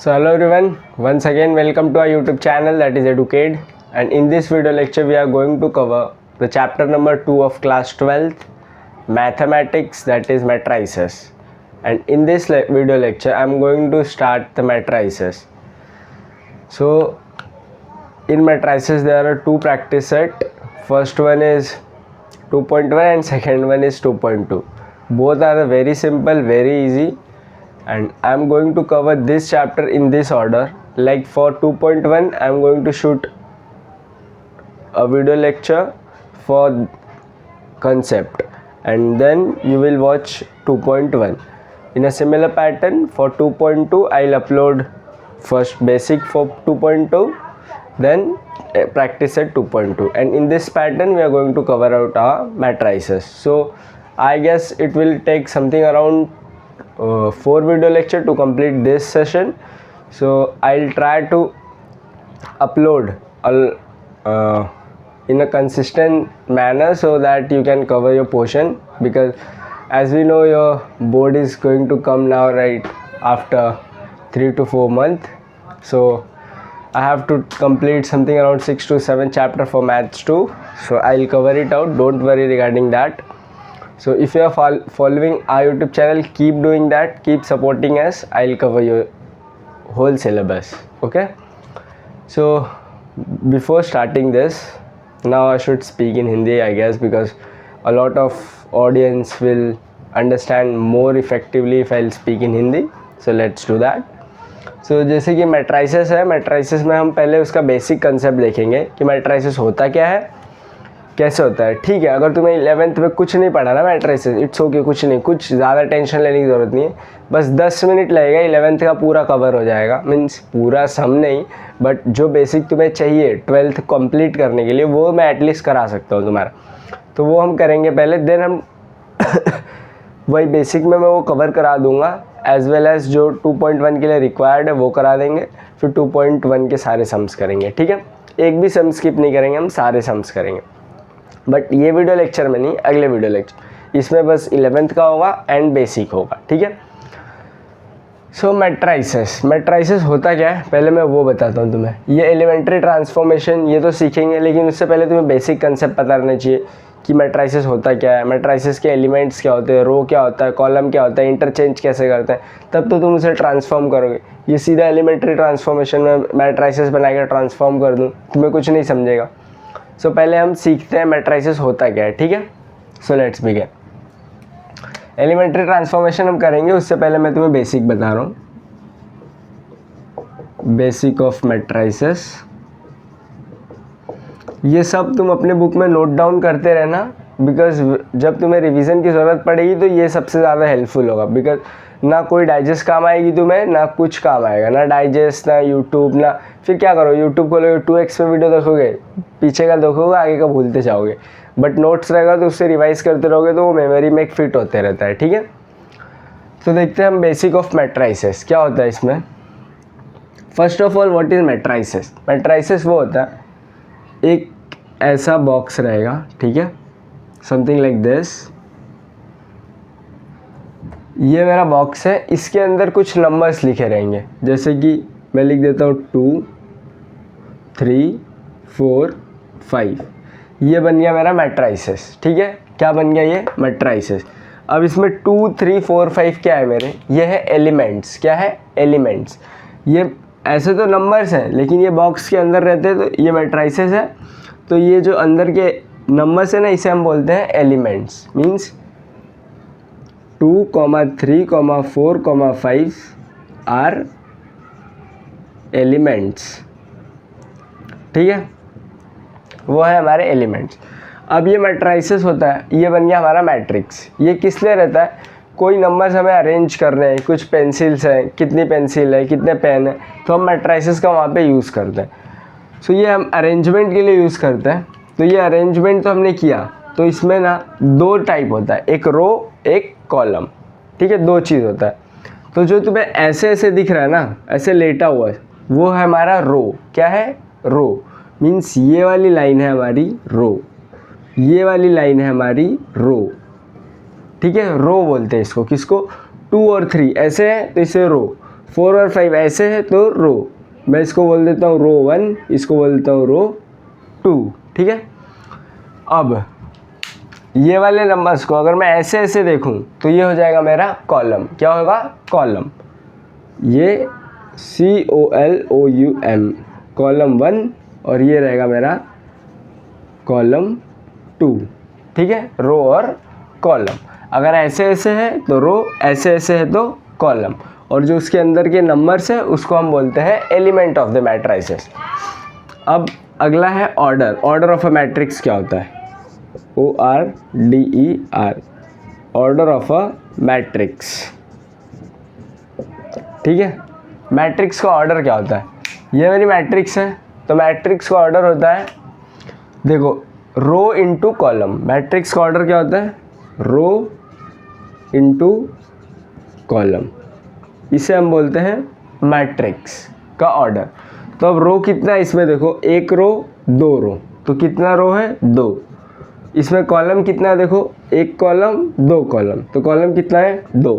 So hello everyone, once again welcome to our YouTube channel, that is Educade, and in this video lecture we are going to cover the chapter number 2 of class 12th, mathematics, that is matrices. And in this video lecture I am going to start the matrices. So in matrices there are two practice set. First one is 2.1 and second one is 2.2. Both are very simple, very easy, and I am going to cover this chapter in this order. Like for 2.1 I am going to shoot a video lecture for concept, and then you will watch 2.1 in a similar pattern. For 2.2 I'll upload first basic for 2.2, then practice at 2.2, and in this pattern we are going to cover out our matrices. So I guess it will take something around 4 video lecture to complete this session. So I'll try to upload in a consistent manner so that you can cover your portion, because as we know your board is going to come now, right, after 3 to 4 months. So I have to complete something around 6 to 7 chapter for maths too. So I'll cover it out, don't worry regarding that. So if you are following our YouTube channel, keep doing that, keep supporting us. I'll cover your whole syllabus. Okay, so before starting this, now I should speak in Hindi, I guess, because a lot of audience will understand more effectively if I'll speak in Hindi. So let's do that. So जैसे कि matrices है, matrices में हम पहले उसका basic concept देखेंगे कि matrices होता क्या है, कैसे होता है. ठीक है, अगर तुम्हें 11th में कुछ नहीं पढ़ा ना मैट्रिसेस, इट्स ओके, कुछ नहीं, कुछ ज़्यादा टेंशन लेने की ज़रूरत नहीं है. बस 10 मिनट लगेगा, 11th का पूरा कवर हो जाएगा. मीन्स पूरा सम नहीं, बट जो बेसिक तुम्हें चाहिए 12th कंप्लीट करने के लिए वो मैं एटलीस्ट करा सकता हूँ तुम्हारा. तो वो हम करेंगे पहले, देन हम वही बेसिक में मैं वो कवर करा दूँगा, एज वेल एज जो 2.1 के लिए रिक्वायर्ड है वो करा देंगे. फिर 2.1 के सारे सम्स करेंगे. ठीक है, एक भी सम स्किप नहीं करेंगे, हम सारे सम्स करेंगे. बट ये वीडियो लेक्चर में नहीं, अगले वीडियो लेक्चर, इसमें बस 11th का होगा एंड बेसिक होगा. ठीक है. सो मैट्राइसेस होता क्या है पहले मैं वो बताता हूँ तुम्हें. ये एलिमेंट्री ट्रांसफॉर्मेशन ये तो सीखेंगे, लेकिन उससे पहले तुम्हें बेसिक कंसेप्ट पता रहना चाहिए कि मैट्राइसेस होता क्या है, मैट्राइसेस के एलिमेंट्स क्या होते हैं, रो क्या होता है, कॉलम क्या होता है, इंटरचेंज कैसे करते हैं, तब तो तुम उसे ट्रांसफॉर्म करोगे. ये सीधा एलिमेंट्री ट्रांसफॉर्मेशन में मैट्राइसेस बना के ट्रांसफॉर्म कर दूँ, तुम्हें कुछ नहीं समझेगा. सो पहले हम सीखते हैं मैट्राइसेस होता क्या है. ठीक है, so let's begin. Elementary transformation हम करेंगे, उससे पहले मैं तुम्हें बेसिक बता रहा हूँ. बेसिक ऑफ मैट्राइसेस, ये सब तुम अपने बुक में नोट डाउन करते रहना, बिकॉज जब तुम्हें रिवीजन की ज़रूरत पड़ेगी तो ये सबसे ज़्यादा हेल्पफुल होगा. बिकॉज ना कोई डाइजेस्ट काम आएगी तुम्हें, ना कुछ काम आएगा, ना डाइजेस्ट, ना यूट्यूब, ना फिर क्या करो, यूट्यूब खोलोगे 2x पे वीडियो देखोगे, पीछे का देखोगे, आगे का भूलते जाओगे. बट नोट्स रहेगा तो उससे रिवाइज करते रहोगे तो वो मेमोरी में एक फिट होते रहता है. ठीक है, तो देखते हैं हम बेसिक ऑफ मैट्राइसेस क्या होता है इसमें. First of all, what is matrices. Matrices वो होता है, एक ऐसा बॉक्स रहेगा, ठीक है, समथिंग लाइक दिस. ये मेरा बॉक्स है, इसके अंदर कुछ नंबर्स लिखे रहेंगे, जैसे कि मैं लिख देता हूँ 2, 3, 4, 5. ये बन गया मेरा मैट्राइसेस. ठीक है, क्या बन गया ये मैट्राइसेस. अब इसमें 2, 3, 4, 5 क्या है मेरे, ये है एलिमेंट्स. क्या है, एलिमेंट्स. ये ऐसे तो नंबर्स हैं, लेकिन ये बॉक्स के अंदर रहते हैं तो ये मैट्राइसेस है. तो ये जो अंदर के नंबर्स है ना, इसे हम बोलते हैं एलिमेंट्स. Means 2, 3, 4, 5 are elements. ठीक है, वो है हमारे एलिमेंट्स. अब ये मैट्राइसेस होता है, ये बन गया हमारा मैट्रिक्स. ये किस लिए रहता है, कोई नंबर्स हमें अरेंज करने हैं, कुछ पेंसिल्स हैं, कितनी पेंसिल है, कितने पेन है, तो हम मैट्राइसेस का वहाँ पे यूज़ करते हैं. सो ये हम अरेंजमेंट के लिए यूज़ करते हैं. तो ये अरेंजमेंट तो हमने किया, तो इसमें ना 2 टाइप होता है, एक रो, एक कॉलम. ठीक है, 2 चीज़ होता है. तो जो तुम्हें ऐसे ऐसे दिख रहा है ना, ऐसे लेटा हुआ है, वो है हमारा रो. क्या है, रो. मीन्स ये वाली लाइन है हमारी रो, ये वाली लाइन है हमारी रो. ठीक है, रो बोलते हैं इसको, किसको, 2 और 3 ऐसे है तो इसे रो. 4 और 5 ऐसे है तो रो, मैं इसको बोल देता हूँ रो 1, इसको बोल देता हूँ रो 2, ठीक है। अब ये वाले नंबर्स को अगर मैं ऐसे ऐसे देखूँ तो ये हो जाएगा मेरा कॉलम। क्या होगा? कॉलम। ये COLOUM कॉलम 1 और ये रहेगा मेरा कॉलम 2, ठीक है। रो और कॉलम, अगर ऐसे ऐसे है तो रो, ऐसे ऐसे है तो कॉलम, और जो उसके अंदर के नंबर्स है उसको हम बोलते हैं एलिमेंट ऑफ द मैट्रिसेस। अब अगला है order. Order of a matrix क्या होता है? ORDER, order of a matrix, ठीक है। मैट्रिक्स का ऑर्डर क्या होता है? ये मेरी मैट्रिक्स है तो मैट्रिक्स का ऑर्डर होता है, देखो, रो इंटू कॉलम। मैट्रिक्स का ऑर्डर क्या होता है? रो इंटू कॉलम, इसे हम बोलते हैं मैट्रिक्स का ऑर्डर। तो अब रो कितना है इसमें? देखो, एक रो, दो रो, तो कितना रो है? 2। इसमें कॉलम कितना है? देखो, एक कॉलम, दो कॉलम, तो कॉलम कितना है? 2।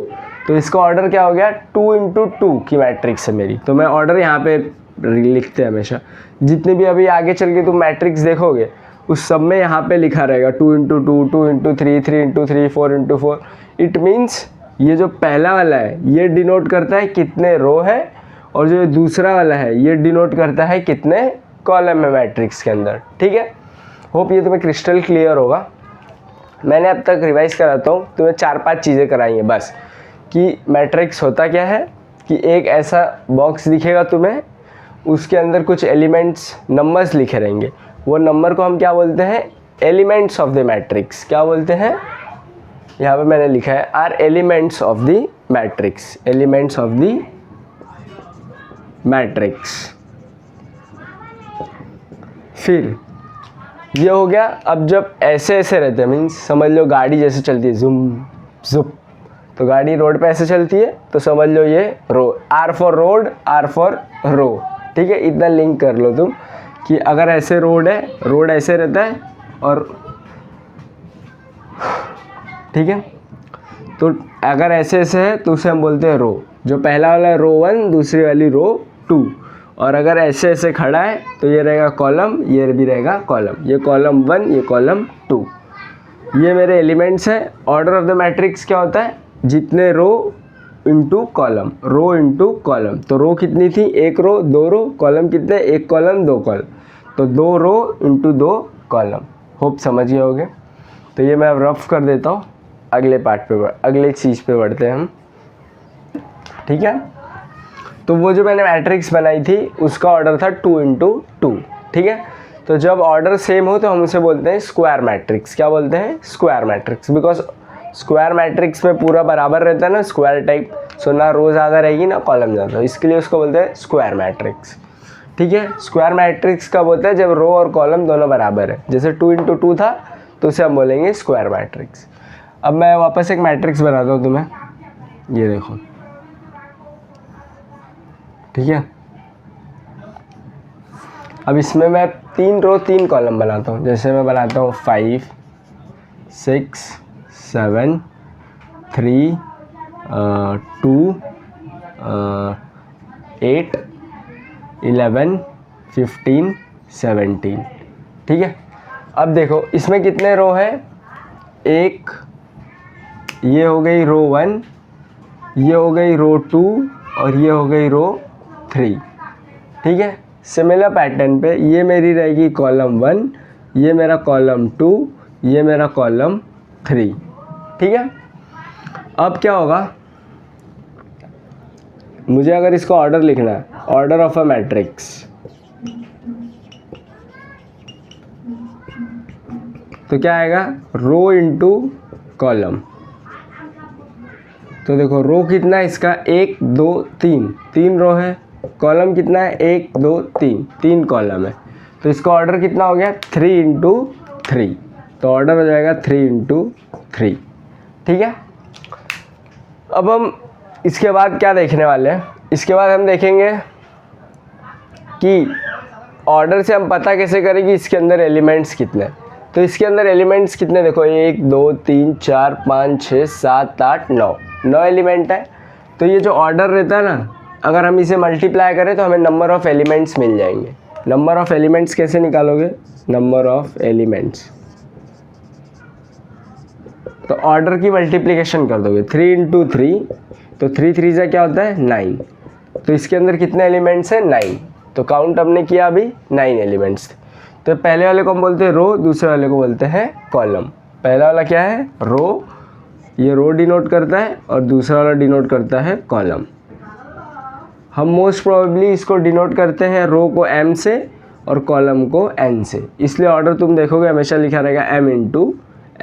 तो इसका ऑर्डर क्या हो गया? 2 इंटू 2 की मैट्रिक्स है मेरी। तो मैं ऑर्डर यहाँ पे लिखते हैं हमेशा, जितने भी अभी आगे चल के तुम मैट्रिक्स देखोगे उस सब में यहाँ पे लिखा रहेगा 2 into 2, 2 into 3, 3 into 3, 4 into 4। It means ये जो पहला वाला है ये डिनोट करता है कितने रो है, और जो दूसरा वाला है ये डिनोट करता है कितने कॉलम है मैट्रिक्स के अंदर, ठीक है। होप ये तुम्हें क्रिस्टल क्लियर होगा। मैंने अब तक रिवाइज कराता हूँ, तुम्हें 4-5 चीज़ें कराई हैं बस, कि मैट्रिक्स होता क्या है, कि एक ऐसा बॉक्स दिखेगा तुम्हें, उसके अंदर कुछ एलिमेंट्स, नंबर्स लिखे रहेंगे, वो नंबर को हम क्या बोलते हैं? Elements of the matrix. क्या बोलते हैं? यहाँ पे मैंने लिखा है are elements of the matrix, elements of the matrix. फिर ये हो गया। अब जब ऐसे ऐसे रहते हैं, मीन्स समझ लो गाड़ी जैसे चलती है, जुम जुप, तो गाड़ी रोड पे ऐसे चलती है तो समझ लो ये row, R for road, R for row, ठीक है। इतना लिंक कर लो तुम कि अगर ऐसे रोड है, रोड ऐसे रहता है, और ठीक है, तो अगर ऐसे ऐसे है तो उसे हम बोलते हैं रो। जो पहला वाला है रो 1, दूसरी वाली रो 2, और अगर ऐसे ऐसे खड़ा है तो ये रहेगा कॉलम, ये भी रहेगा कॉलम, ये कॉलम 1, ये कॉलम 2। ये मेरे एलिमेंट्स हैं। ऑर्डर ऑफ द मैट्रिक्स क्या होता है? जितने rho into column, rho into column. तो रो कितनी थी? एक रो, दो रो, कॉलम कितने? एक कॉलम, दो कॉलम, तो 2 रो इंटू 2 कॉलम। होप समझ गए होगे। तो ये मैं अब रफ कर देता हूँ, अगले पार्ट पे अगले चीज़ पे बढ़ते हैं हम, ठीक है। तो वो जो मैंने मैट्रिक्स बनाई थी उसका ऑर्डर था 2 इंटू 2, ठीक है। तो जब ऑर्डर सेम हो तो हम उसे बोलते हैं स्क्वायर मैट्रिक्स। क्या बोलते हैं? Square matrix. Because square matrix में पूरा बराबर रहता है ना, स्क्वायर टाइप, सो ना रो ज़्यादा रहेगी ना कॉलम ज़्यादा, इसके लिए उसको बोलते हैं स्क्वायर मैट्रिक्स, ठीक है। स्क्वायर मैट्रिक्स कब होता है? जब रो और कॉलम दोनों बराबर है। जैसे 2 इंटू 2 था तो उसे हम बोलेंगे स्क्वायर मैट्रिक्स। अब मैं वापस एक मैट्रिक्स बनाता हूँ तुम्हें, ये देखो, ठीक है। अब इसमें मैं 3 रो 3 कॉलम बनाता हूँ। जैसे मैं बनाता हूँ 5, 6, 7, 3, 2, 8, 11, 15, 17, ठीक है। अब देखो इसमें कितने रो है? एक, ये हो गई रो 1, ये हो गई रो 2, और ये हो गई रो 3, ठीक है। सिमिलर पैटर्न पे ये मेरी रहेगी कॉलम 1, ये मेरा कॉलम 2, ये मेरा कॉलम 3, ठीक है। अब क्या होगा, मुझे अगर इसका ऑर्डर लिखना है, ऑर्डर ऑफ अ मैट्रिक्स, तो क्या आएगा? Rho into column. तो देखो रो कितना है इसका? 1, 2, 3, 3 रो है। कॉलम कितना है? 1, 2, 3, 3 कॉलम है। तो इसका ऑर्डर कितना हो गया? 3 इंटू 3। तो ऑर्डर हो जाएगा 3 इंटू 3, ठीक है। अब हम इसके बाद क्या देखने वाले हैं? इसके बाद हम देखेंगे कि ऑर्डर से हम पता कैसे करें कि इसके अंदर एलिमेंट्स कितने। तो इसके अंदर एलिमेंट्स कितने? देखो 1, 2, 3, 4, 5, 6, 7, 8, 9 एलिमेंट है। तो ये जो ऑर्डर रहता है ना, अगर हम इसे मल्टीप्लाई करें तो हमें नंबर ऑफ़ एलिमेंट्स मिल जाएंगे। नंबर ऑफ़ एलिमेंट्स कैसे निकालोगे? नंबर ऑफ़ एलिमेंट्स, तो ऑर्डर की मल्टीप्लिकेशन कर दोगे। 3 इंटू 3, तो 3 3 से क्या होता है? 9। तो इसके अंदर कितने एलिमेंट्स हैं? 9। तो काउंट हमने किया अभी 9 एलिमेंट्स। तो पहले वाले को हम बोलते हैं रो, दूसरे वाले को बोलते हैं कॉलम। पहला वाला क्या है? रो, ये रो डिनोट करता है, और दूसरा वाला डिनोट करता है कॉलम। हम मोस्ट प्रोबेबली इसको डिनोट करते हैं रो को m से और कॉलम को n से, इसलिए ऑर्डर तुम देखोगे हमेशा लिखा रहेगा m इंटू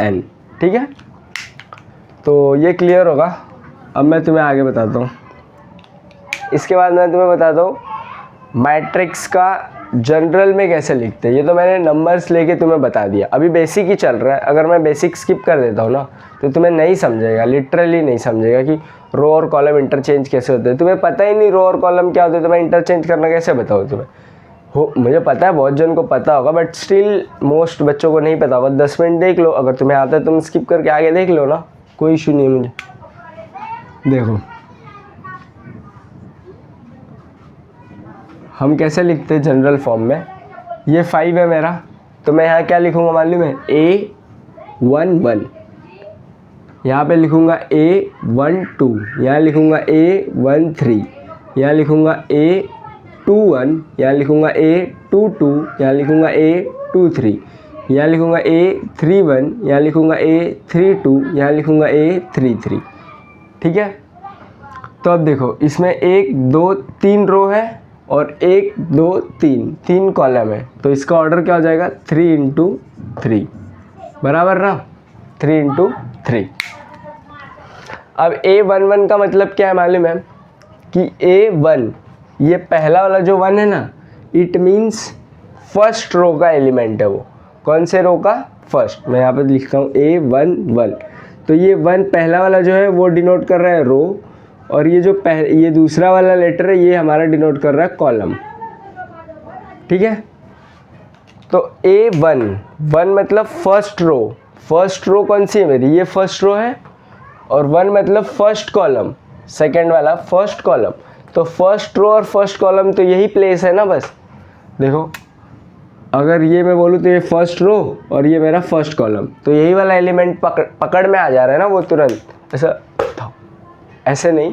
n। ठीक है, तो ये क्लियर होगा। अब मैं तुम्हें आगे बताता हूँ। इसके बाद मैं तुम्हें बताता हूँ मैट्रिक्स का जनरल में कैसे लिखते हैं। ये तो मैंने नंबर्स लेके तुम्हें बता दिया, अभी बेसिक ही चल रहा है। अगर मैं बेसिक स्किप कर देता हूँ ना तो तुम्हें नहीं समझेगा, लिटरली नहीं समझेगा कि रो और कॉलम इंटरचेंज कैसे होते हैं। तुम्हें पता ही नहीं रो और कॉलम क्या होते हैं, तो मैं इंटरचेंज करना कैसे बताऊँ तुम्हें? मुझे पता है बहुत जन को पता होगा, बट स्टिल मोस्ट बच्चों को नहीं पता होगा। 10 मिनट देख लो, अगर तुम्हें आता है तुम स्किप करके आगे देख लो ना, कोई इशू नहीं है मुझे। देखो हम कैसे लिखते हैं जनरल फॉर्म में। ये 5 है मेरा, तो मैं यहाँ क्या लिखूँगा मालूम है? A11, यहाँ पे लिखूँगा A12, यहाँ लिखूँगा A13, यहाँ लिखूँगा A21, यहाँ लिखूँगा A22, यहाँ लिखूँगा A23, यहाँ लिखूँगा A31, यहाँ लिखूँगा A32, यहाँ लिखूँगा A33। ठीक है, तो अब देखो इसमें 1 2 3 रो है और 1 2 3 कॉलम है, तो इसका ऑर्डर क्या हो जाएगा? 3 इंटू 3, बराबर ना? 3 इंटू 3। अब A11 का मतलब क्या है मालूम है? कि A1, ये पहला वाला जो 1 है ना, इट मीन्स फर्स्ट रो का एलिमेंट है। वो कौन से रो का? फर्स्ट। मैं यहाँ पे लिखता हूँ A11, तो ये 1 पहला वाला जो है वो डिनोट कर रहा है रो, और ये जो ये दूसरा वाला लेटर है ये हमारा डिनोट कर रहा है कॉलम। ठीक है, तो A1 मतलब फर्स्ट रो। फर्स्ट रो कौन सी है मेरी? ये फर्स्ट रो है, और 1 मतलब फर्स्ट कॉलम, सेकंड वाला फर्स्ट कॉलम। तो फर्स्ट रो और फर्स्ट कॉलम तो यही प्लेस है ना बस। देखो अगर ये मैं बोलूँ तो ये फर्स्ट रो और ये मेरा फर्स्ट कॉलम, तो यही वाला एलिमेंट पकड़ में आ जा रहा है ना वो तुरंत। ऐसे नहीं,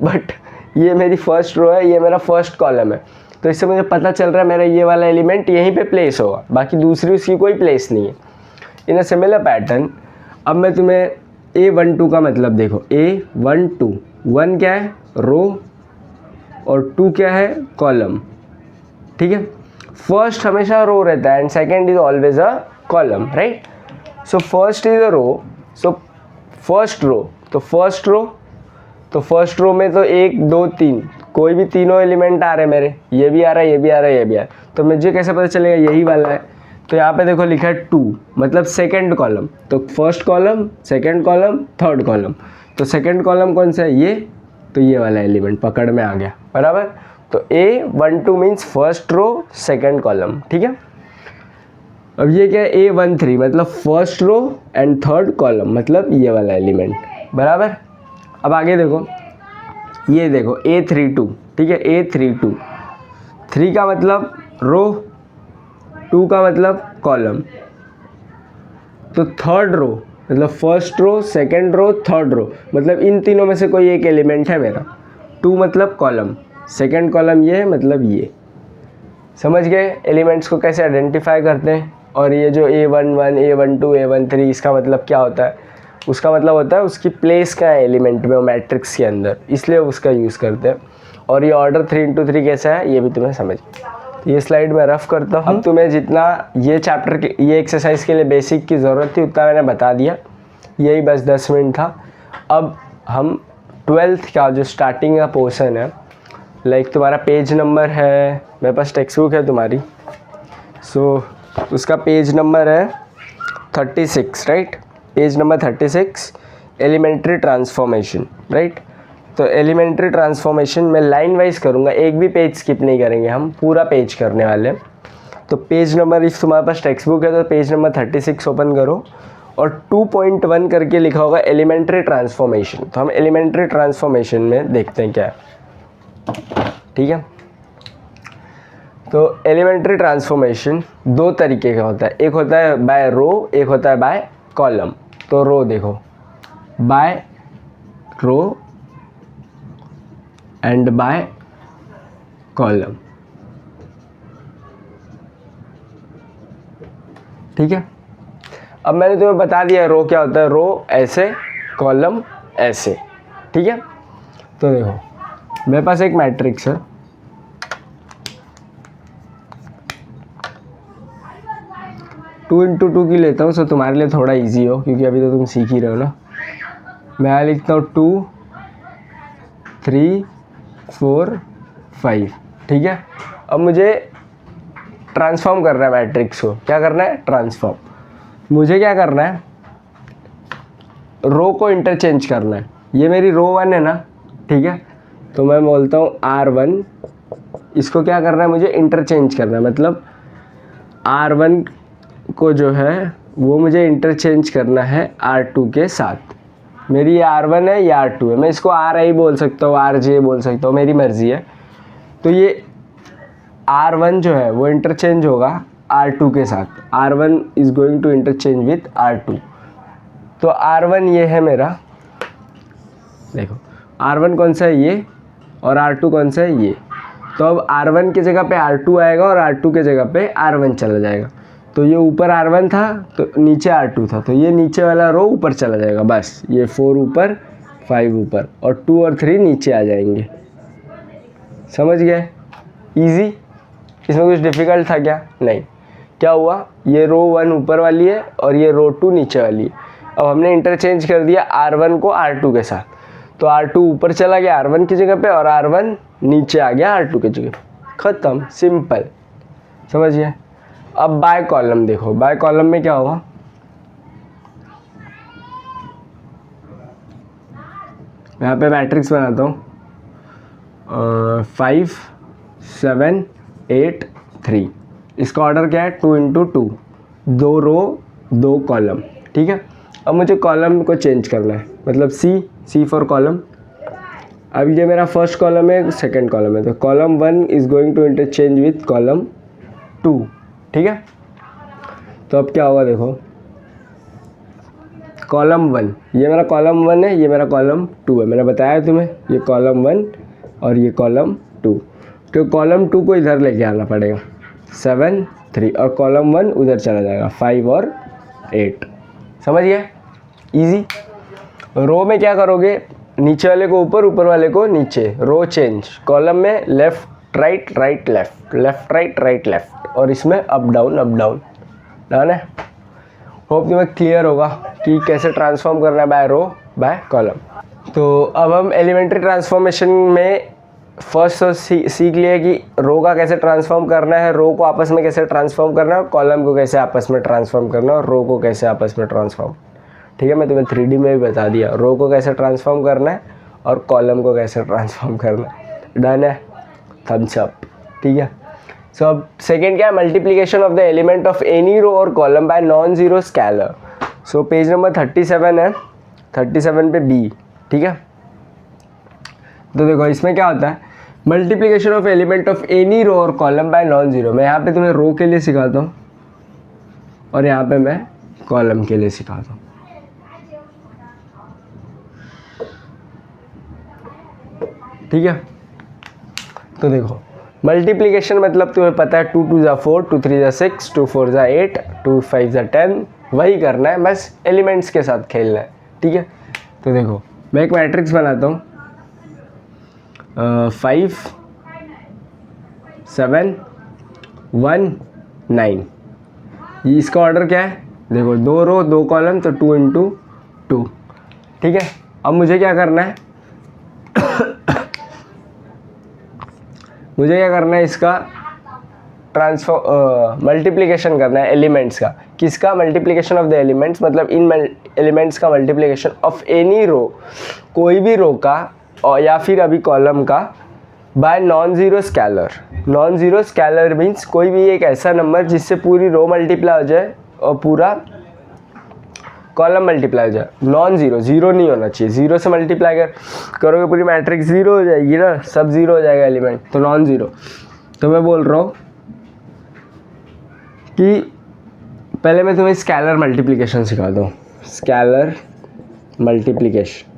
बट ये मेरी फर्स्ट रो है, ये मेरा फर्स्ट कॉलम है, तो इससे मुझे पता चल रहा है मेरा ये वाला एलिमेंट यहीं पे प्लेस होगा, बाकी दूसरी उसकी कोई प्लेस नहीं है। इन अ सिमिलर पैटर्न अब मैं तुम्हें A12 का मतलब देखो। A12, 1 क्या है? रो, और 2 क्या है? कॉलम। ठीक है, फर्स्ट हमेशा रो रहता है and second is always a column, right? So first is a row, so first row, तो फर्स्ट रो में तो 1 2 3 कोई भी तीनों एलिमेंट आ रहे हैं मेरे, ये भी आ रहा है, ये भी आ रहा है, ये भी आ रहा है, तो मुझे कैसे पता चलेगा यही वाला है? तो यहाँ पे देखो लिखा है 2 मतलब सेकंड कॉलम, तो first column, second column, third column. तो सेकंड कॉलम कौन सा है? ये, तो ये वाला एलिमेंट पकड़ में आ गया, बराबर। तो A12 means first row second column. ठीक है, अब ये क्या है? A13 मतलब first row and third column, मतलब ये वाला एलिमेंट, बराबर। अब आगे देखो, ये देखो A32, ठीक है, A32, 3 का मतलब रो, 2 का मतलब कॉलम, तो थर्ड रो मतलब first row, second row, third row, मतलब इन तीनों में से कोई एक एलिमेंट है मेरा। 2 मतलब कॉलम, सेकंड कॉलम ये है, मतलब ये। समझ गए एलिमेंट्स को कैसे आइडेंटिफाई करते हैं? और ये जो A11, A12, A13 इसका मतलब क्या होता है? उसका मतलब होता है उसकी प्लेस का है एलिमेंट में, वो मैट्रिक्स के अंदर, इसलिए उसका यूज़ करते हैं। और ये ऑर्डर 3 इंटू 3 कैसा है ये भी तुम्हें समझ। तो ये स्लाइड मैं रफ करता हूँ। अब तुम्हें जितना ये चैप्टर के ये एक्सरसाइज के लिए बेसिक की ज़रूरत थी उतना मैंने बता दिया, यही बस 10 मिनट था। अब हम 12th का जो स्टार्टिंग का पोर्सन है, लाइक तुम्हारा पेज नंबर है, मेरे पास टेक्स्ट बुक है तुम्हारी, सो उसका पेज नंबर है 36, right? Page number 36, elementary transformation, right? तो एलिमेंट्री ट्रांसफॉर्मेशन में लाइन वाइज करूँगा, एक भी पेज स्किप नहीं करेंगे, हम पूरा पेज करने वाले हैं। तो पेज नंबर, इस तुम्हारे पास टेक्स्ट बुक है तो पेज नंबर 36 ओपन करो और 2.1 करके लिखा होगा एलिमेंट्री ट्रांसफॉर्मेशन। तो हम एलिमेंट्री ट्रांसफॉर्मेशन में देखते हैं क्या है। ठीक है। तो एलिमेंट्री ट्रांसफॉर्मेशन दो तरीके का होता है, एक होता है बाय रो, एक होता है बाय कॉलम। तो रो देखो, by row and by column, ठीक है। अब मैंने तुम्हें बता दिया रो क्या होता है, रो ऐसे, कॉलम ऐसे, ठीक है। तो देखो मेरे पास एक मैट्रिक्स है, टू इंटू टू की लेता हूँ, सो तुम्हारे लिए थोड़ा इजी हो, क्योंकि अभी तो तुम सीख ही रहे हो ना। मैं यहाँ लिखता हूँ 2 3 4 5, ठीक है। अब मुझे ट्रांसफॉर्म करना है मैट्रिक्स को, क्या करना है, ट्रांसफॉर्म। मुझे क्या करना है, रो को इंटरचेंज करना है। ये मेरी रो 1 है ना, ठीक है। तो मैं बोलता हूँ R1, इसको क्या करना है, मुझे इंटरचेंज करना है, मतलब R1 को जो है वो मुझे इंटरचेंज करना है R2 के साथ। मेरी ये R1 है, ये R2 है, मैं इसको RI बोल सकता हूँ, RJ बोल सकता हूँ, मेरी मर्ज़ी है। तो ये R1 जो है वो इंटरचेंज होगा R2 के साथ, R1 is going to interchange with R2। तो R1 ये है मेरा, देखो R1 कौन सा है, ये, और R2 कौन सा है, ये। तो अब R1 की जगह पे R2 आएगा और R2 के जगह पे R1 चला जाएगा। तो ये ऊपर R1 था तो नीचे R2 था, तो ये नीचे वाला रो ऊपर चला जाएगा, बस ये 4 ऊपर 5 ऊपर, और 2 और 3 नीचे आ जाएंगे। समझ गए, इजी। इसमें कुछ डिफ़िकल्ट था क्या, नहीं। क्या हुआ, ये रो 1 ऊपर वाली है और ये रो 2 नीचे वाली है। अब हमने इंटरचेंज कर दिया R1 को R2 के साथ, तो R2 ऊपर चला गया R1 की जगह पे और R1 नीचे आ गया R2 की जगह, ख़त्म, सिंपल। समझिए। अब बाय कॉलम देखो, बाय कॉलम में क्या होगा, मैं यहाँ पे मैट्रिक्स बनाता हूँ, 5 7 8 3। इसका ऑर्डर क्या है, 2 इंटू 2, 2 रो 2 कॉलम, ठीक है। अब मुझे कॉलम को चेंज करना है, मतलब सी फॉर कॉलम। अब ये मेरा फर्स्ट कॉलम है, सेकंड कॉलम है, तो column 1 is going to interchange with column 2, ठीक है। तो अब क्या होगा, देखो कॉलम 1, ये मेरा कॉलम 1 है, ये मेरा कॉलम 2 है, मैंने बताया तुम्हें, ये कॉलम 1 और ये कॉलम 2। तो कॉलम 2 को इधर लेके आना पड़ेगा, 7 3, और कॉलम 1 उधर चला जाएगा, 5 और 8। समझ गए, इजी। रो में क्या करोगे, नीचे वाले को ऊपर, ऊपर वाले को नीचे, रो चेंज। कॉलम में left right right left, left right right left, और इसमें अप डाउन डन है। होप तुम्हें क्लियर होगा कि कैसे ट्रांसफॉर्म करना है बाय रो बाय कॉलम। तो अब हम एलिमेंट्री ट्रांसफॉर्मेशन में फर्स्ट तो सीख लिए कि रो का कैसे ट्रांसफॉर्म करना है, रो को आपस में कैसे ट्रांसफॉर्म करना है, और कॉलम को कैसे आपस में ट्रांसफॉर्म करना है, और रो को कैसे आपस में ट्रांसफॉर्म, ठीक है। मैं तुम्हें 3D में भी बता दिया, रो को कैसे ट्रांसफॉर्म करना है और कॉलम को कैसे ट्रांसफॉर्म करना है। डन है, थम्स अप, ठीक है। सो अब सेकेंड क्या है, multiplication of the element of any row और column by non zero scalar. So page number 37 है, 37 पे बी, ठीक है। तो देखो इसमें क्या होता है, multiplication of element of any row और कॉलम बाय नॉन ज़ीरो। मैं यहाँ पे तुम्हें रो के लिए सिखाता हूँ और यहाँ पे मैं कॉलम के लिए सिखाता हूँ, ठीक है। तो देखो मल्टीप्लिकेशन मतलब तुम्हें पता है, 2 2 ज़ा 4, 2 3 ज़ा 6, 2 4 ज़ा 8, 2 5 ज़ा 10, वही करना है, बस एलिमेंट्स के साथ खेलना है, ठीक है। तो देखो मैं एक मैट्रिक्स बनाता हूँ, 5 7 1 9। ये इसका ऑर्डर क्या है, देखो 2 रो 2 कॉलम, तो 2 इंटू 2, ठीक है। अब मुझे क्या करना है मुझे क्या करना है, इसका मल्टीप्लिकेशन करना है एलिमेंट्स का। किसका, मल्टीप्लिकेशन ऑफ द एलिमेंट्स, मतलब इन एलिमेंट्स का मल्टीप्लिकेशन ऑफ एनी रो, कोई भी रो का, और या फिर अभी कॉलम का, bye non zero scalar. Non zero scalar means कोई भी एक ऐसा नंबर जिससे पूरी रो मल्टीप्लाई हो जाए और पूरा कॉलम मल्टीप्लाई हो जाए, नॉन जीरो, जीरो नहीं होना चाहिए, जीरो से मल्टीप्लाई करोगे पूरी मैट्रिक्स जीरो हो जाएगी ना, सब जीरो हो जाएगा एलिमेंट, तो नॉन जीरो। तो मैं बोल रहा हूँ कि पहले मैं तुम्हें स्केलर मल्टीप्लिकेशन सिखा दूँ, स्केलर मल्टीप्लिकेशन।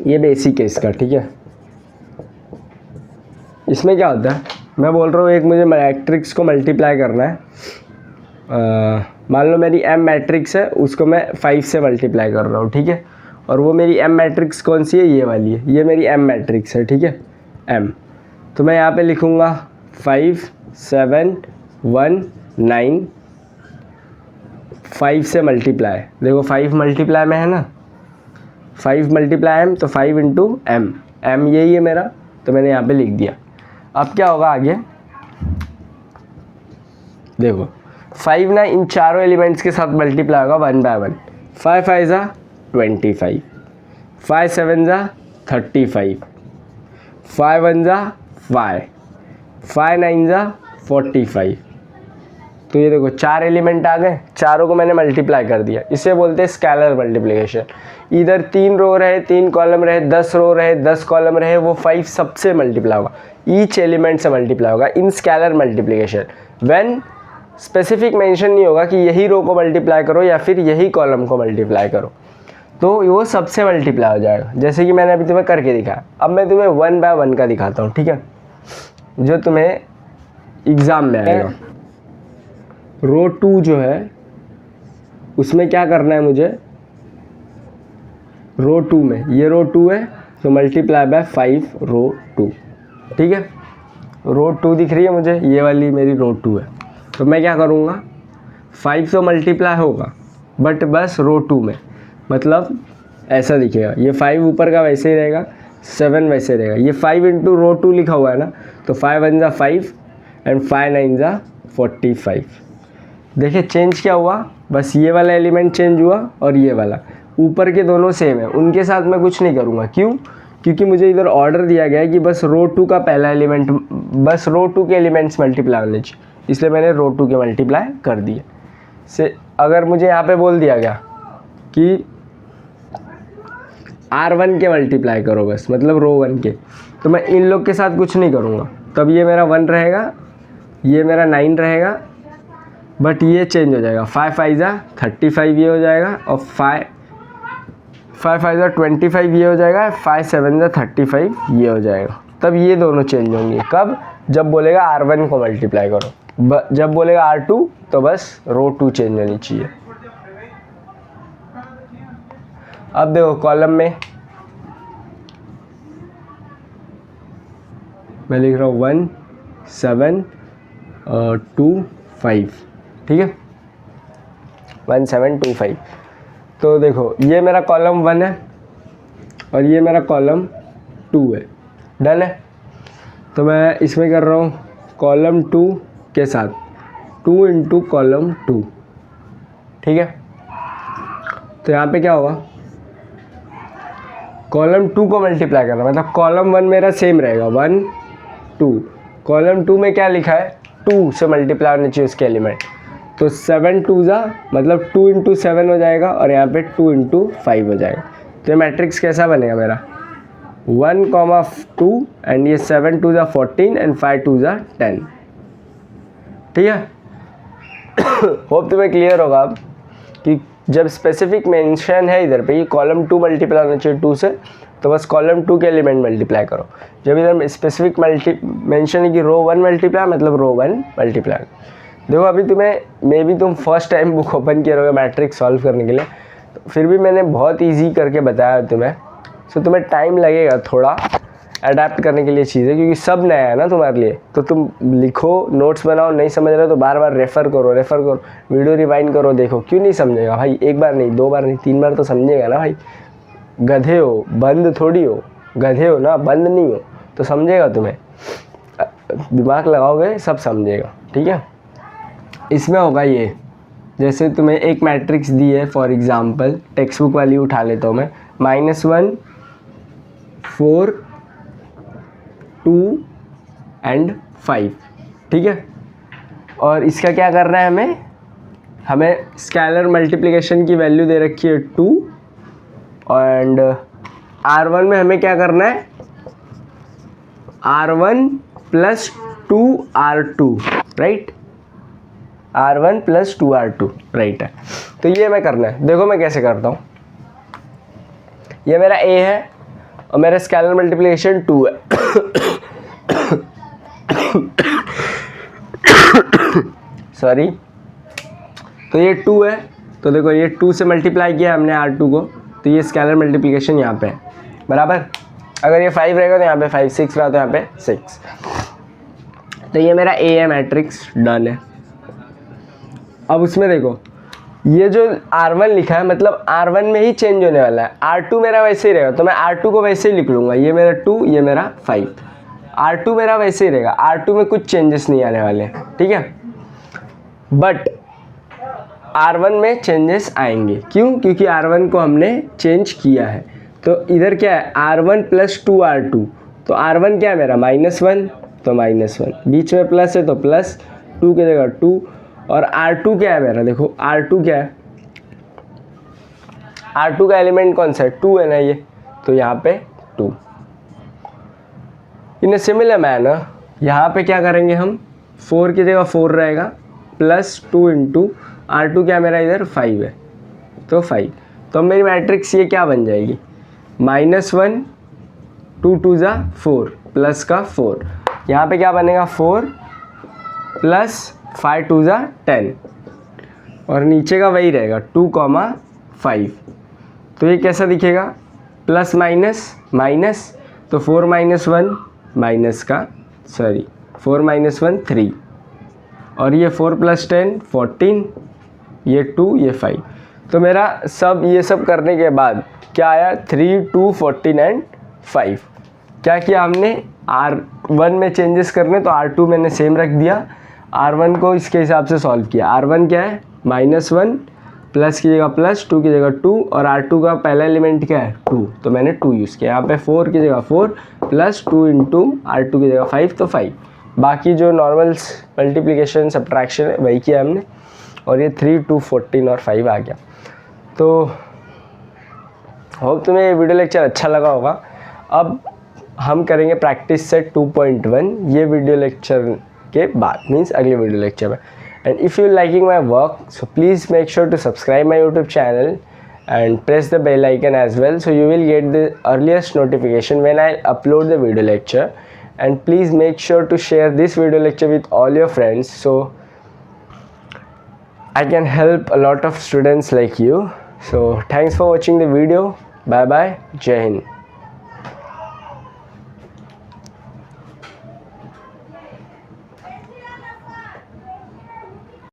ये बेसिक है इसका, ठीक है। इसमें क्या होता है, मैं बोल रहा हूँ एक मुझे मैट्रिक्स को मल्टीप्लाई करना है, मान लो मेरी एम मैट्रिक्स है, उसको मैं 5 से मल्टीप्लाई कर रहा हूँ, ठीक है। और वो मेरी एम मैट्रिक्स कौन सी है, ये वाली है, ये मेरी एम मैट्रिक्स है, ठीक है, एम। तो मैं यहाँ पे लिखूँगा 5 7 1 9, 5 से मल्टीप्लाई, देखो 5 मल्टीप्लाई में है ना, 5 मल्टीप्लाई एम, तो 5 इंटू एम, एम यही है मेरा, तो मैंने यहाँ पे लिख दिया। अब क्या होगा आगे, देखो 5 ना इन चारों एलिमेंट्स के साथ मल्टीप्लाई होगा 1 बाय 1, 5 5 ज़ा 25, 5 7 ज़ा 35, 5 1 ज़ा 5, 5 9 ज़ा 45। तो ये देखो 4 एलिमेंट आ गए, चारों को मैंने मल्टीप्लाई कर दिया, इसे बोलते हैं स्केलर मल्टीप्लिकेशन। इधर 3 रो रहे, 3 कॉलम रहे, 10 रो रहे, 10 कॉलम रहे, वो 5 सबसे मल्टीप्लाई होगा, ईच एलिमेंट से मल्टीप्लाई होगा in scalar multiplication. When specific mention नहीं होगा कि यही रो को मल्टीप्लाई करो या फिर यही कॉलम को मल्टीप्लाई करो, तो वो सबसे मल्टीप्लाई हो जाएगा, जैसे कि मैंने अभी तुम्हें करके दिखाया। अब मैं तुम्हें 1 बाय 1 का दिखाता हूँ, ठीक है, जो तुम्हें एग्ज़ाम में आएगा। रो 2 जो है उसमें क्या करना है मुझे, रो 2 में, ये रो 2 है तो मल्टीप्लाई बाय 5 रो 2, ठीक है। रो 2 दिख रही है मुझे, ये वाली मेरी रो 2 है, तो मैं क्या करूँगा, 5 तो मल्टीप्लाई होगा बट बस रो 2 में, मतलब ऐसा दिखेगा, ये 5 ऊपर का वैसे ही रहेगा, 7 वैसे रहेगा, ये 5 इंटू रो 2 लिखा हुआ है ना, तो 5 1 ज़ा 5 एंड 5 9 ज़ा 45। देखिए चेंज क्या हुआ, बस ये वाला एलिमेंट चेंज हुआ और ये वाला, ऊपर के दोनों सेम है, उनके साथ मैं कुछ नहीं करूँगा। क्यों? क्योंकि मुझे इधर ऑर्डर दिया गया है कि बस रो 2 का पहला एलिमेंट, बस रो 2 के एलिमेंट्स मल्टीप्लाई होने चाहिए, इसलिए मैंने रो 2 के मल्टीप्लाई कर दिए। से अगर मुझे यहाँ पे बोल दिया गया कि R1 के मल्टीप्लाई करो बस, मतलब रो 1 के, तो मैं इन लोग के साथ कुछ नहीं करूँगा, तब ये मेरा 1 रहेगा, ये मेरा 9 रहेगा, बट ये चेंज हो जाएगा, 5 5 ज़ा 35 ये हो जाएगा, और 5 5 ज़ा 25 ये हो जाएगा, 5 7 ज़ा 35 ये हो जाएगा। तब ये दोनों चेंज होंगे, कब? जब बोलेगा R1 को मल्टीप्लाई करो, जब बोलेगा R2 तो बस रो 2 चेंज होनी चाहिए। अब देखो कॉलम में मैं लिख रहा हूँ 1 7 2 5, ठीक है, 1 7 2 5। तो देखो ये मेरा कॉलम 1 है और ये मेरा कॉलम 2 है, डन है। तो मैं इसमें कर रहा हूँ कॉलम 2 के साथ 2 इंटू कॉलम 2, ठीक है। तो यहाँ पे क्या होगा, कॉलम 2 को मल्टीप्लाई करना, मतलब कॉलम 1 मेरा सेम रहेगा 1 2, कॉलम 2 में क्या लिखा है, 2 से मल्टीप्लाई होने चाहिए उसके एलिमेंट, तो 7 2 ज़ा मतलब 2 इंटू 7 हो जाएगा, और यहाँ पे 2 इंटू 5 हो जाएगा। तो ये मैट्रिक्स कैसा बनेगा मेरा, 1 2 एंड ये 7 2 ज़ा 14 एंड 5 2 ज़ा 10, ठीक है। होप तुम्हें क्लियर होगा अब कि जब स्पेसिफिक मेंशन है इधर पे, ये कॉलम 2 मल्टीप्लाई होना चाहिए 2 से, तो बस कॉलम 2 के एलिमेंट मल्टीप्लाई करो। जब इधर स्पेसिफिक मेंशन है कि रो 1 मल्टीप्लाई, मतलब रो 1 मल्टीप्लाई। देखो अभी तुम्हें, मे बी तुम फर्स्ट टाइम बुक ओपन किए रहोगे मैट्रिक्स सॉल्व करने के लिए, तो फिर भी मैंने बहुत इजी करके बताया तुम्हें, सो तुम्हें टाइम लगेगा थोड़ा अडेप्ट करने के लिए चीज़ें, क्योंकि सब नया है ना तुम्हारे लिए। तो तुम लिखो, नोट्स बनाओ, नहीं समझ रहे हो तो बार बार रेफ़र करो, वीडियो रिवाइंड करो, देखो क्यों नहीं समझेगा भाई, एक बार नहीं, 2 बार नहीं, 3 बार तो समझेगा ना भाई। गधे हो, बंद थोड़ी हो, गधे हो ना, बंद नहीं हो, तो समझेगा, तुम्हें दिमाग लगाओगे सब समझेगा, ठीक है। इसमें होगा ये, जैसे तुम्हें एक मैट्रिक्स दी है, फॉर एग्जांपल टेक्स्ट बुक वाली उठा लेता हूँ मैं, -1 4 2 एंड 5, ठीक है। और इसका क्या करना है, हमें स्केलर मल्टीप्लिकेशन की वैल्यू दे रखी है 2 एंड R1 में हमें क्या करना है, R1 plus 2R2, right, R1 plus 2R2, right है। तो ये मैं करना है, देखो मैं कैसे करता हूँ। ये मेरा A है और मेरा स्केलर मल्टीप्लिकेशन 2 है। सॉरी, तो ये 2 है, तो देखो ये 2 से मल्टीप्लाई किया हमने R2 को, तो ये स्केलर मल्टीप्लिकेशन यहाँ पे है, बराबर। अगर ये 5 रहेगा तो यहाँ पे 5, 6 रहा तो यहाँ पे 6। तो ये मेरा A है मैट्रिक्स, डन है। अब उसमें देखो ये जो R1 लिखा है मतलब R1 में ही चेंज होने वाला है, R2 मेरा वैसे ही रहेगा, तो मैं R2 को वैसे ही लिख लूँगा, ये मेरा 2, ये मेरा 5। R2 मेरा वैसे ही रहेगा, R2 में कुछ चेंजेस नहीं आने वाले, ठीक है। बट R1 में चेंजेस आएंगे, क्यों? क्योंकि R1 को हमने चेंज किया है। तो इधर क्या है, R1 प्लस 2R2, तो R1 क्या है मेरा -1, तो -1, बीच में प्लस है तो प्लस, 2 की जगह 2, और R2 क्या है मेरा, देखो R2 क्या है, R2 का एलिमेंट कौन सा है, 2 है ना ये, तो यहाँ पे 2। इन ए सिमिलर मैनर यहाँ पे क्या करेंगे हम, 4 की जगह 4 रहेगा, प्लस 2 इंटू R2 क्या मेरा इधर 5 है, तो 5। तो मेरी मैट्रिक्स ये क्या बन जाएगी, -1, 2 2 ज़ा 4, प्लस का 4, यहाँ पे क्या बनेगा 4 प्लस 5 2 ज़ा 10, और नीचे का वही रहेगा 2, 5। तो ये कैसा दिखेगा, प्लस माइनस माइनस, तो 4 - 1 माइनस का, सॉरी 4 - 1 3, और ये 4 + 10 14, ये 2, ये 5। तो मेरा ये सब करने के बाद क्या आया, 3 2 14 एंड 5। क्या किया हमने, R1 में चेंजेस करने, तो R2 मैंने सेम रख दिया, R1 को इसके हिसाब से सॉल्व किया। R1 क्या है, -1, प्लस की जगह प्लस, 2 की जगह 2, और R2 का पहला एलिमेंट क्या है 2, तो मैंने 2 यूज़ किया। यहाँ पे 4 की जगह 4, प्लस 2 इंटू R2 की जगह 5, तो 5। बाकी जो नॉर्मल मल्टीप्लिकेशन सब्ट्रैक्शन है वही किया हमने, और ये 3 2 14 और 5 आ गया। तो होप तुम्हें ये वीडियो लेक्चर अच्छा लगा होगा। अब हम करेंगे प्रैक्टिस सेट 2.1 ये वीडियो लेक्चर के बाद, मीन्स अगले वीडियो लेक्चर में। And if you liking my work, so please make sure to subscribe my YouTube channel and press the bell icon as well, so you will get the earliest notification when I upload the video lecture. And please make sure to share this video lecture with all your friends, so I can help a lot of students like you. So thanks for watching the video. Bye bye. Jai Hind.